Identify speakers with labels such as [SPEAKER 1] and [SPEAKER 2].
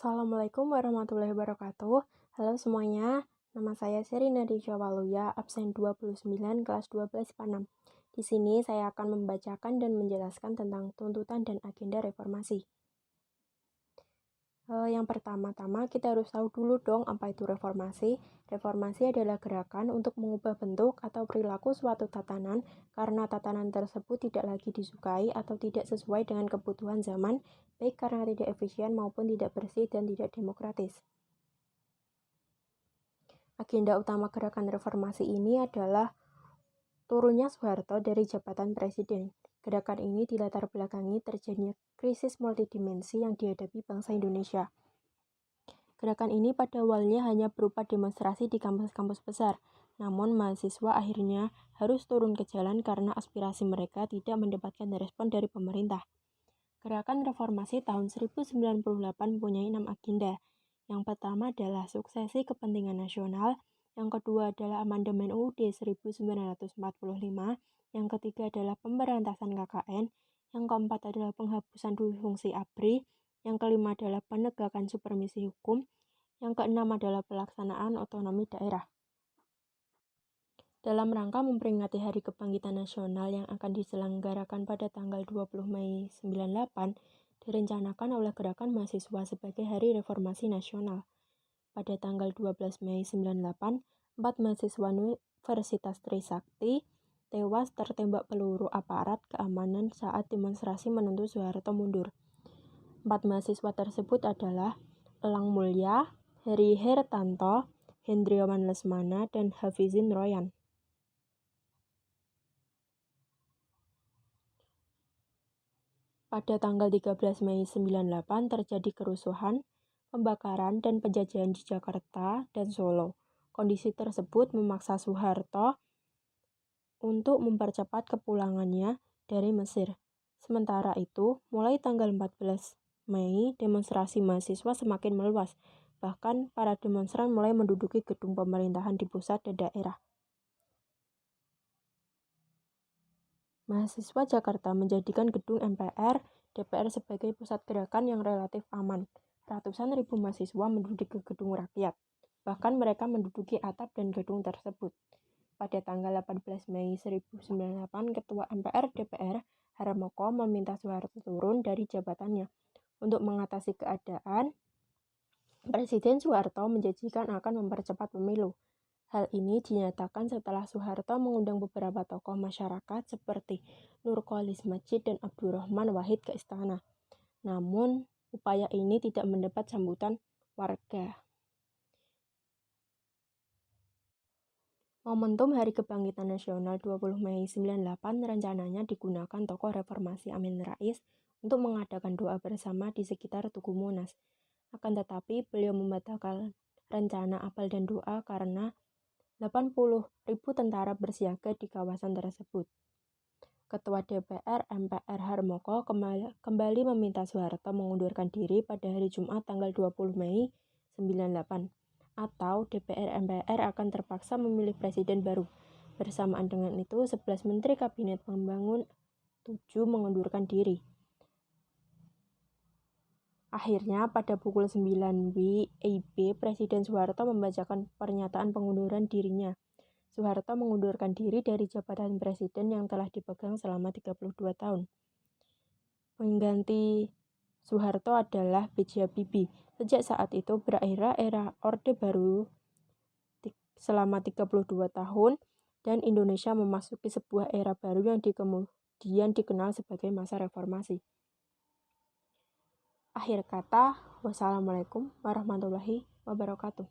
[SPEAKER 1] Assalamualaikum warahmatullahi wabarakatuh. Halo semuanya, nama saya Sherina Disha Waluya, absen 29 kelas 12 IPA 6. Di sini saya akan membacakan dan menjelaskan tentang tuntutan dan agenda reformasi. Yang pertama-tama kita harus tahu dulu dong apa itu reformasi. Reformasi adalah gerakan untuk mengubah bentuk atau perilaku suatu tatanan karena tatanan tersebut tidak lagi disukai atau tidak sesuai dengan kebutuhan zaman, baik karena tidak efisien maupun tidak bersih dan tidak demokratis. Agenda utama gerakan reformasi ini adalah turunnya Soeharto dari jabatan presiden. Gerakan ini dilatar belakangi terjadinya krisis multidimensi yang dihadapi bangsa Indonesia. Gerakan ini pada awalnya hanya berupa demonstrasi di kampus-kampus besar, namun mahasiswa akhirnya harus turun ke jalan karena aspirasi mereka tidak mendapatkan respon dari pemerintah. Gerakan reformasi tahun 1098 mempunyai 6 agenda. Yang pertama adalah suksesi kepentingan nasional, yang kedua adalah amandemen UUD 1945, yang ketiga adalah pemberantasan KKN, yang keempat adalah penghapusan fungsi ABRI, yang kelima adalah penegakan supremasi hukum, yang keenam adalah pelaksanaan otonomi daerah. Dalam rangka memperingati Hari Kebangkitan Nasional yang akan diselenggarakan pada tanggal 20 Mei 98, direncanakan oleh Gerakan Mahasiswa sebagai Hari Reformasi Nasional. Pada tanggal 12 Mei 98, 4 mahasiswa Universitas Trisakti tewas tertembak peluru aparat keamanan saat demonstrasi menuntut Soeharto mundur. 4 mahasiswa tersebut adalah Elang Mulya, Heri Hertanto, Hendriawan Lesmana, dan Hafizin Royan. Pada tanggal 13 Mei 98 terjadi kerusuhan, pembakaran, dan penjajahan di Jakarta dan Solo. Kondisi tersebut memaksa Soeharto untuk mempercepat kepulangannya dari Mesir. Sementara itu, mulai tanggal 14 Mei, demonstrasi mahasiswa semakin meluas. Bahkan, para demonstran mulai menduduki gedung pemerintahan di pusat dan daerah. Mahasiswa Jakarta menjadikan gedung MPR, DPR sebagai pusat gerakan yang relatif aman. Ratusan ribu mahasiswa menduduki gedung rakyat. Bahkan mereka menduduki atap dan gedung tersebut. Pada tanggal 18 Mei 1998, Ketua MPR DPR Harmoko meminta Soeharto turun dari jabatannya. Untuk mengatasi keadaan, Presiden Soeharto menjanjikan akan mempercepat pemilu. Hal ini dinyatakan setelah Soeharto mengundang beberapa tokoh masyarakat seperti Nurcholish Madjid dan Abdurrahman Wahid ke istana. Namun, upaya ini tidak mendapat sambutan warga. Momentum Hari Kebangkitan Nasional 20 Mei 98 rencananya digunakan tokoh reformasi Amin Rais untuk mengadakan doa bersama di sekitar Tugu Monas. Akan tetapi, beliau membatalkan rencana apel dan doa karena 80.000 tentara bersiaga di kawasan tersebut. Ketua DPR MPR Harmoko kembali meminta Soeharto mengundurkan diri pada hari Jumat tanggal 20 Mei 98, atau DPR MPR akan terpaksa memilih presiden baru. Bersamaan dengan itu, 11 Menteri Kabinet Pembangunan 7 mengundurkan diri. Akhirnya, pada pukul 9 WIB, Presiden Soeharto membacakan pernyataan pengunduran dirinya. Soeharto mengundurkan diri dari jabatan presiden yang telah dipegang selama 32 tahun. Pengganti Soeharto adalah B.J. Habibie. Sejak saat itu berakhirlah era Orde Baru selama 32 tahun dan Indonesia memasuki sebuah era baru yang kemudian dikenal sebagai masa reformasi. Akhir kata, wassalamualaikum warahmatullahi wabarakatuh.